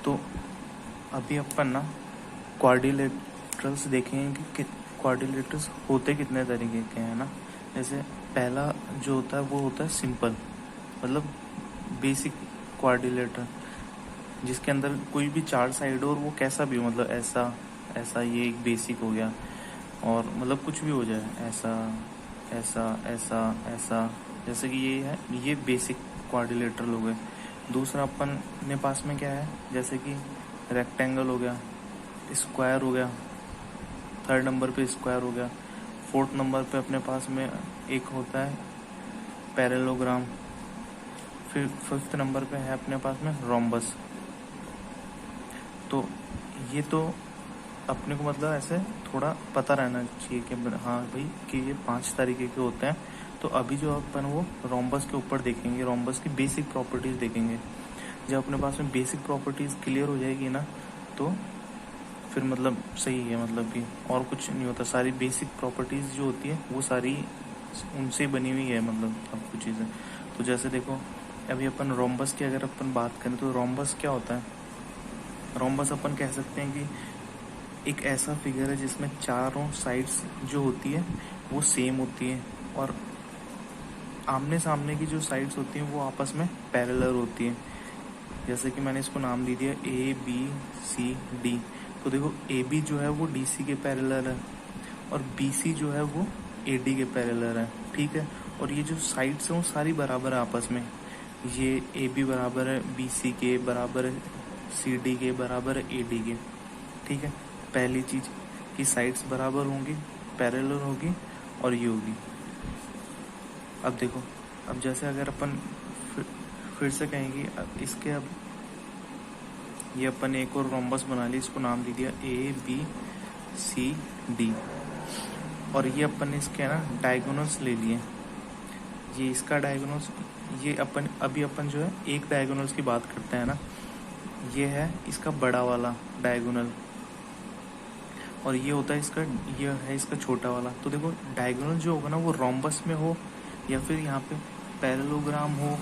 तो अभी अपन ना क्वाड्रिलेटरल्स देखेंगे कि क्वाड्रिलेटरल्स होते कितने तरीके के हैं ना। जैसे पहला जो होता है वो होता है सिंपल, मतलब बेसिक क्वाड्रिलेटर, जिसके अंदर कोई भी चार साइड हो और वो कैसा भी हो, मतलब ऐसा ऐसा, ये एक बेसिक हो गया। और मतलब कुछ भी हो जाए, ऐसा ऐसा ऐसा ऐसा, जैसे कि ये है, ये बेसिक क्वाड्रिलेटरल हो गए। दूसरा अपन ने पास में क्या है, जैसे कि रेक्टेंगल हो गया, स्क्वायर हो गया, थर्ड नंबर पे स्क्वायर हो गया। फोर्थ नंबर पे अपने पास में एक होता है पैरेललोग्राम। फिर फिफ्थ नंबर पे है अपने पास में रोम्बस। तो ये तो अपने को मतलब ऐसे थोड़ा पता रहना चाहिए कि हाँ भाई कि ये 5 तरीके के होते हैं। तो अभी जो अपन वो रोम्बस के ऊपर देखेंगे, रोम्बस की बेसिक प्रॉपर्टीज देखेंगे। जब अपने पास में बेसिक प्रॉपर्टीज क्लियर हो जाएगी ना, तो फिर मतलब सही है, मतलब कि और कुछ नहीं होता। सारी बेसिक प्रॉपर्टीज जो होती है वो सारी उनसे बनी हुई है, मतलब सब कुछ चीज़ें। तो जैसे देखो, अभी अपन रोम्बस की अगर अपन बात करें तो रोम्बस क्या होता है। रोम्बस अपन कह सकते हैं कि एक ऐसा फिगर है जिसमें चारों साइड्स जो होती है वो सेम होती है, और आमने सामने की जो साइड्स होती हैं वो आपस में पैरेलल होती हैं। जैसे कि मैंने इसको नाम दे दिया ABCD। तो देखो AB जो है वो DC के पैरेलल है, और BC जो है वो AD के पैरेलल है, ठीक है। और ये जो साइड्स हैं वो सारी बराबर है आपस में। ये AB बराबर है BC के, बराबर है CD के, बराबर है AD के, ठीक है। पहली चीज कि साइड्स बराबर होंगी, पैरेलल होगी, और ये होगी। अब देखो, अब जैसे अगर अपन फिर से कहेंगे इसके, अब ये अपन एक और रोम्बस बना लिया, इसको नाम दे दिया ABCD। और ये अपन ने इसके ना डायगोनल्स ले लिए। ये इसका डायगोनल्स, ये अपन अभी अपन जो है एक डायगोनल्स की बात करते हैं ना, ये है इसका बड़ा वाला डायगोनल, और ये होता है इसका, ये है इसका छोटा वाला। तो देखो डायगोनल जो होगा ना वो रोम्बस में हो, या फिर यहाँ पे पैरेललोग्राम हो,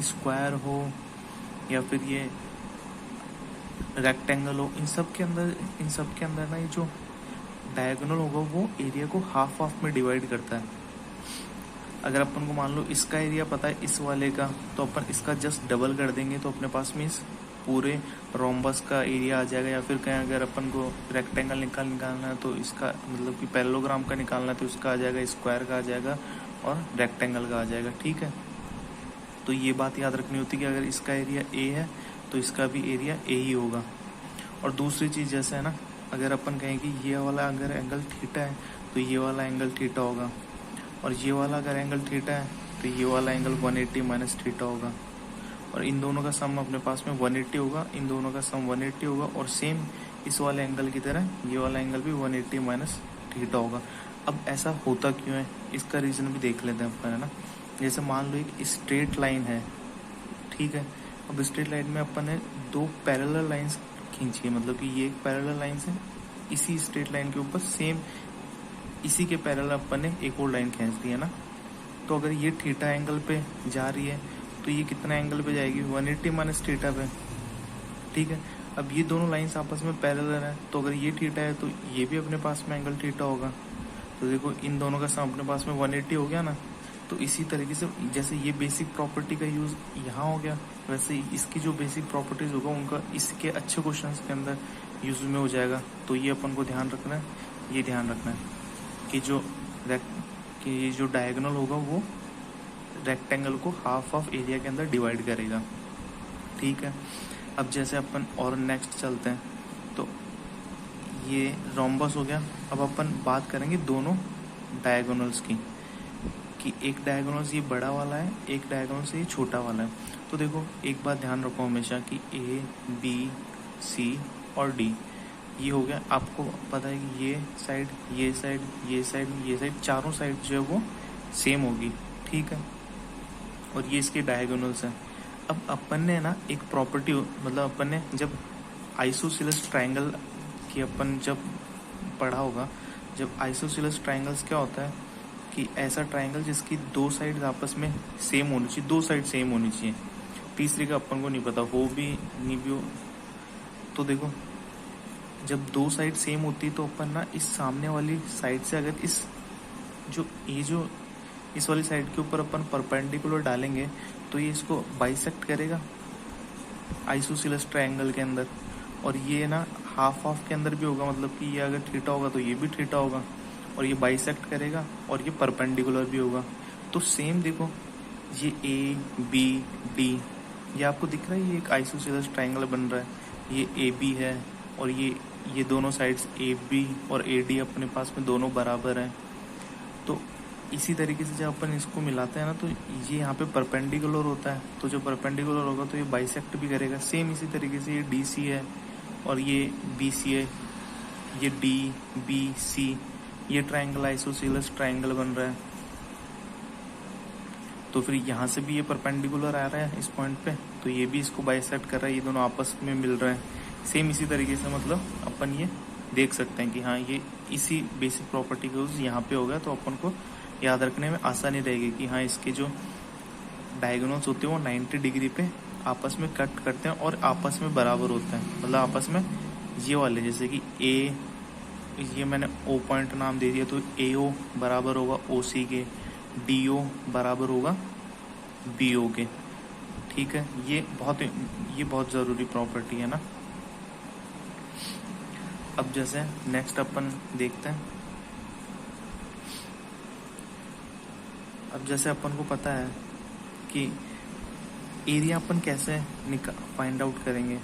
स्क्वायर हो, या फिर ये रेक्टेंगल हो, इन सब के अंदर ना ये जो डायगोनल होगा वो एरिया को हाफ हाफ में डिवाइड करता है। अगर अपन को मान लो इसका एरिया पता है इस वाले का, तो अपन इसका जस्ट डबल कर देंगे तो अपने पास में इस पूरे रोम्बस का एरिया आ जाएगा। या फिर कहीं अगर अपन को रेक्टेंगल निकालना है तो इसका मतलब कि पैरेललोग्राम का निकालना है तो इसका आ जाएगा, स्क्वायर का आ जाएगा, और रेक्टेंगल का आ जाएगा, ठीक है। तो ये बात याद रखनी होती है कि अगर इसका एरिया A है तो इसका भी एरिया A ही होगा। और दूसरी चीज़ जैसे है ना, अगर अपन कहें कि ये वाला अगर एंगल थीटा है तो ये वाला एंगल थीटा होगा, और ये वाला अगर एंगल थीटा है तो ये वाला एंगल 180 माइनस थीटा होगा। और इन दोनों का सम अपने पास में 180 होगा, इन दोनों का सम 180 होगा, और सेम इस वाले एंगल की तरह ये वाला एंगल भी 180 माइनस थीटा होगा। अब ऐसा होता क्यों है, इसका रीज़न भी देख लेते हैं अपन, है ना। जैसे मान लो एक स्ट्रेट लाइन है, ठीक है। अब स्ट्रेट लाइन में अपन ने दो पैरेलल लाइंस खींची है, मतलब कि ये एक पैरेलल लाइन है, इसी स्ट्रेट लाइन के ऊपर सेम इसी के पैरेलल अपन ने एक और लाइन खींच दी है ना। तो अगर ये थीटा एंगल पे जा रही है तो ये कितना एंगल पे जाएगी, 180 माइनस थीटा पे, ठीक है। अब ये दोनों लाइंस आपस में पैरेलल है, तो अगर ये थीटा है तो ये भी अपने पास में एंगल थीटा होगा। तो देखो इन दोनों का सम अपने पास में 180 हो गया ना। तो इसी तरीके से जैसे ये बेसिक प्रॉपर्टी का यूज़ यहाँ हो गया, वैसे इसकी जो बेसिक प्रॉपर्टीज होगा उनका इसके अच्छे क्वेश्चंस के अंदर यूज में हो जाएगा। तो ये अपन को ध्यान रखना है, ये ध्यान रखना है कि ये जो डायगोनल होगा वो रेक्टेंगल को हाफ ऑफ एरिया के अंदर डिवाइड करेगा, ठीक है। अब जैसे अपन और नेक्स्ट चलते हैं, तो ये रोम्बस हो गया। अब अपन बात करेंगे दोनों डायगोनल्स की, कि एक डायगोनल ये बड़ा वाला है, एक डायगोनल से ये छोटा वाला है। तो देखो एक बात ध्यान रखो हमेशा कि A, B, C और D ये हो गया। आपको पता है कि ये साइड, ये साइड, ये साइड, ये साइड, चारों साइड जो है वो सेम होगी, ठीक है। और ये इसके डायगोनल्स हैं। अब अपन ने ना एक प्रॉपर्टी, मतलब अपन ने जब आइसोसेलेस ट्रायंगल की अपन जब पढ़ा होगा, जब आइसोसेलेस ट्रायंगल्स क्या होता है कि ऐसा ट्रायंगल जिसकी दो साइड आपस में सेम होनी चाहिए, दो साइड सेम होनी चाहिए। तीसरे का अपन को नहीं पता, हो भी नहीं भी हो, तो देखो जब दो साइड सेम होती है तो अपन ना इस सामने वाली साइड से अगर जो इस वाली साइड के ऊपर अपन परपेंडिकुलर डालेंगे तो ये इसको बाइसेक्ट करेगा आइसोसेलेस ट्रायंगल के अंदर, और ये ना हाफ हाफ के अंदर भी होगा, मतलब कि ये अगर थीटा होगा तो ये भी थीटा होगा, और ये बाइसेक्ट करेगा और ये परपेंडिकुलर भी होगा। तो सेम देखो ये ए बी डी, ये आपको दिख रहा है, ये एक आइसोसेलेस ट्रायंगल बन रहा है। ये ए बी है और ये दोनों साइड्स ए बी और ए डी अपने पास में दोनों बराबर हैं। तो इसी तरीके से जब अपन इसको मिलाते हैं ना तो ये यहाँ पे परपेंडिकुलर होता है, तो जो परपेंडिकुलर होगा तो ये बाइसेक्ट भी करेगा। सेम इसी तरीके से ये डी सी है और ये बी सी है, ये डी बी सी, ये ट्रायंगल आइसोसेलेस ट्रायंगल बन रहा है। तो फिर यहाँ से भी ये परपेंडिकुलर आ रहा है इस पॉइंट पे, तो ये भी इसको बाइसेक्ट कर रहा है, ये दोनों आपस में मिल रहे हैं। सेम इसी तरीके से मतलब अपन ये देख सकते हैं कि हाँ ये इसी बेसिक प्रॉपर्टी का यूज यहाँ पे होगा, तो अपन को याद रखने में आसानी रहेगी कि हाँ इसके जो डायगोनल्स होते हैं वो 90 डिग्री पे आपस में कट करते हैं और आपस में बराबर होते हैं, मतलब आपस में ये वाले, जैसे कि ए, ये मैंने ओ पॉइंट नाम दे दिया तो ए ओ बराबर होगा ओ सी के, डी ओ बराबर होगा बी ओ के। ठीक है, ये बहुत ज़रूरी प्रॉपर्टी है ना। अब जैसे नेक्स्ट अपन देखते हैं, अब जैसे अपन को पता है कि एरिया अपन कैसे फाइंड आउट करेंगे,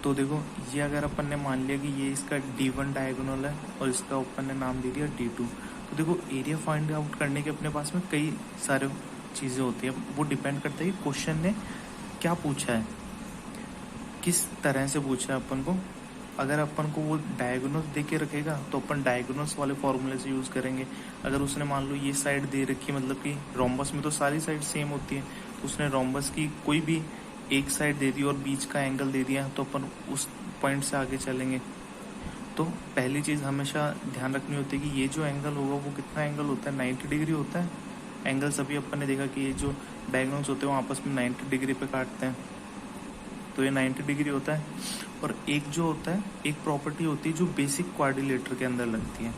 तो देखो ये अगर अपन ने मान लिया कि ये इसका D1 डायगोनल है और इसका अपन ने नाम दे दिया D2, तो देखो एरिया फाइंड आउट करने के अपने पास में कई सारे चीज़ें होती है, वो डिपेंड करता है कि क्वेश्चन ने क्या पूछा है, किस तरह से पूछा है अपन को। अगर अपन को वो डायगोनल्स दे के रखेगा तो अपन डायगोनल्स वाले फॉर्मूले से यूज़ करेंगे। अगर उसने मान लो ये साइड दे रखी है, मतलब कि रोम्बस में तो सारी साइड सेम होती है, तो उसने रोम्बस की कोई भी एक साइड दे दी और बीच का एंगल दे दिया, तो अपन उस पॉइंट से आगे चलेंगे। तो पहली चीज़ हमेशा ध्यान रखनी होती है कि ये जो एंगल होगा वो कितना एंगल होता है, 90 डिग्री होता है। एंगल सभी अपन ने देखा कि ये जो डायगोनल्स होते हैं वो आपस में 90 डिग्री पे काटते हैं, तो ये 90 डिग्री होता है। और एक जो होता है, एक प्रॉपर्टी होती है जो बेसिक क्वाड्रिलेटर के अंदर लगती है।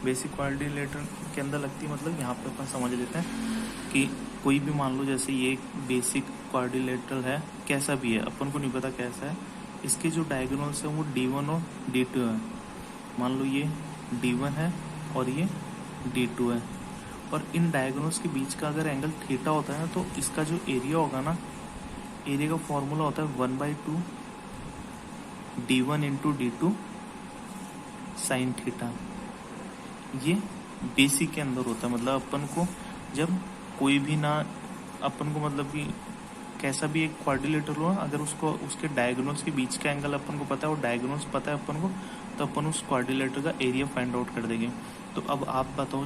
बेसिक क्वाड्रिलेटर के अंदर लगती है मतलब यहाँ पे अपन समझ लेते हैं कि कोई भी मान लो जैसे ये एक बेसिक क्वाड्रिलेटरल है, कैसा भी है अपन को नहीं पता कैसा है, इसके जो डायगोनल्स हैं वो D1 और D2 है। मान लो ये D1 है और ये D2 है, और इन डायगोनल्स के बीच का अगर एंगल थीटा होता है ना, तो इसका जो एरिया होगा ना, एरिया का फॉर्मूला होता है 1/2 D1 into D2 sine theta. ये बेसिक के अंदर होता है, मतलब अपन को जब कोई भी ना, अपन को मतलब कि कैसा भी एक क्वाड्रिलेटर हो, अगर उसको उसके डायगोनल्स के बीच का एंगल अपन को पता है और डायगोनल्स पता है अपन को, तो अपन उस क्वाड्रिलेटर का एरिया फाइंड आउट कर देंगे। तो अब आप बताओ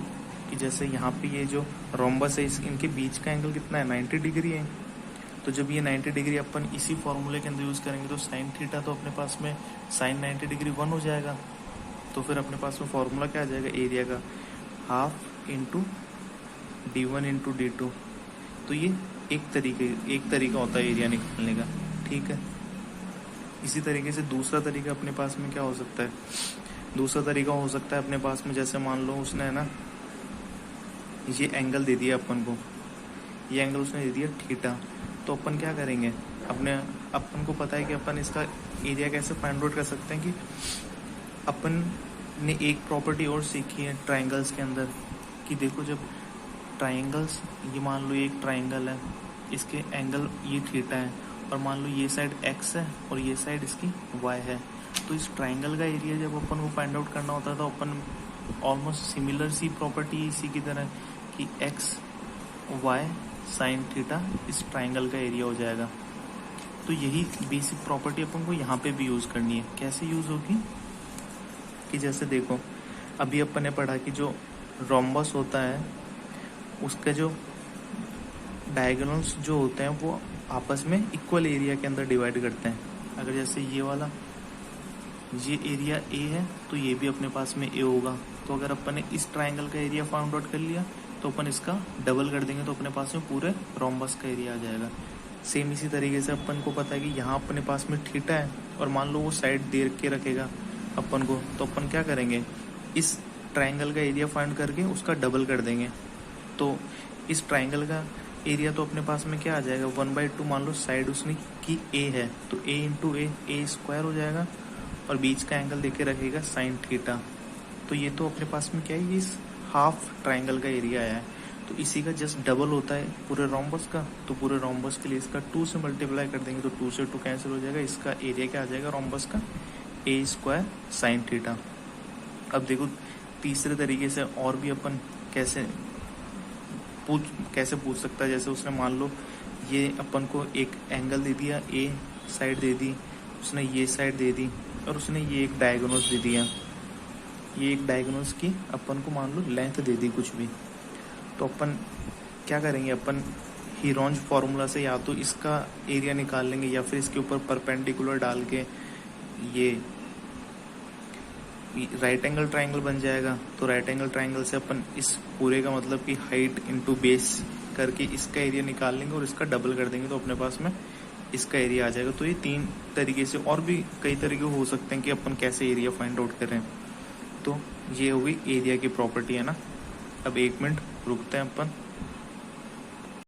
कि जैसे यहाँ पे ये जो रोम्बस है इनके बीच का एंगल कितना है, 90 डिग्री है। तो जब ये 90 डिग्री अपन इसी फॉर्मूले के अंदर यूज़ करेंगे तो साइन थीटा तो अपने पास में साइन 90 डिग्री 1 हो जाएगा। तो फिर अपने पास में फॉर्मूला क्या आ जाएगा एरिया का, half into D1 into D2। तो ये एक तरीका होता है एरिया निकालने का। ठीक है, इसी तरीके से दूसरा तरीका अपने पास में क्या हो सकता है, दूसरा तरीका हो सकता है अपने पास में, जैसे मान लो उसने है ना ये एंगल दे दिया अपन को, ये एंगल उसने दे दिया थीटा, तो अपन क्या करेंगे, अपन को पता है कि अपन इसका एरिया कैसे फाइंड आउट कर सकते हैं कि अपन ने एक प्रॉपर्टी और सीखी है ट्रायंगल्स के अंदर कि देखो जब ट्रायंगल्स, ये मान लो एक ट्रायंगल है, इसके एंगल ये थीटा है, और मान लो ये साइड x है और ये साइड इसकी y है, तो इस ट्रायंगल का एरिया जब अपन को फाइंड आउट करना होता है तो अपन ऑलमोस्ट सिमिलर सी प्रॉपर्टी इसी की तरह कि x y साइन थीटा इस ट्रायंगल का एरिया हो जाएगा। तो यही बेसिक प्रॉपर्टी अपन को यहाँ पे भी यूज़ करनी है। कैसे यूज़ होगी कि जैसे देखो अभी अपन ने पढ़ा कि जो रोम्बस होता है उसके जो डायगोनल्स जो होते हैं वो आपस में इक्वल एरिया के अंदर डिवाइड करते हैं। अगर जैसे ये वाला ये एरिया A है तो ये भी अपने पास में A होगा। तो अगर अपन ने इस ट्रायंगल का एरिया फाइंड आउट कर लिया तो अपन इसका डबल कर देंगे तो अपने पास में पूरे रोम्बस का एरिया आ जाएगा। सेम इसी तरीके से अपन को पता है कि यहाँ अपने पास में थीटा है और मान लो वो साइड दे के रखेगा अपन को, तो अपन क्या करेंगे, इस ट्राइंगल का एरिया फाइंड करके उसका डबल कर देंगे। तो इस ट्राइंगल का एरिया तो अपने पास में क्या आ जाएगा, 1/2 मान लो साइड उसने की ए है तो a इंटू ए स्क्वायर हो जाएगा और बीच का एंगल देके रखेगा साइन थीटा। तो ये तो अपने पास में क्या है, इस हाफ ट्राइंगल का एरिया आया है, तो इसी का जस्ट डबल होता है पूरे रोम्बस का। तो पूरे रोम्बस के लिए इसका 2 से मल्टीप्लाई कर देंगे तो 2 से 2 कैंसिल हो जाएगा, इसका एरिया क्या आ जाएगा रोम्बस का, ए स्क्वायर साइन थीटा। अब देखो तीसरे तरीके से और भी अपन कैसे पूछ सकता है। जैसे उसने मान लो ये अपन को एक एंगल दे दिया, ए साइड दे दी, उसने ये साइड दे दी और उसने ये एक डायगोनल्स दे दिया, ये एक डायगोनल्स की अपन को मान लो लेंथ दे दी कुछ भी। तो अपन क्या करेंगे, अपन हीरोंज फार्मूला से या तो इसका एरिया निकाल लेंगे या फिर इसके ऊपर परपेंडिकुलर डाल के ये राइट एंगल ट्राइंगल बन जाएगा। तो राइट एंगल ट्राइंगल से अपन इस पूरे का मतलब कि हाइट इंटू बेस करके इसका एरिया निकाल लेंगे और इसका डबल कर देंगे तो अपने पास में इसका एरिया आ जाएगा। तो ये 3 तरीके से, और भी कई तरीके हो सकते हैं कि अपन कैसे एरिया फाइंड आउट करें। तो ये हो गई एरिया की प्रॉपर्टी है ना। अब 1 मिनट रुकते हैं अपन।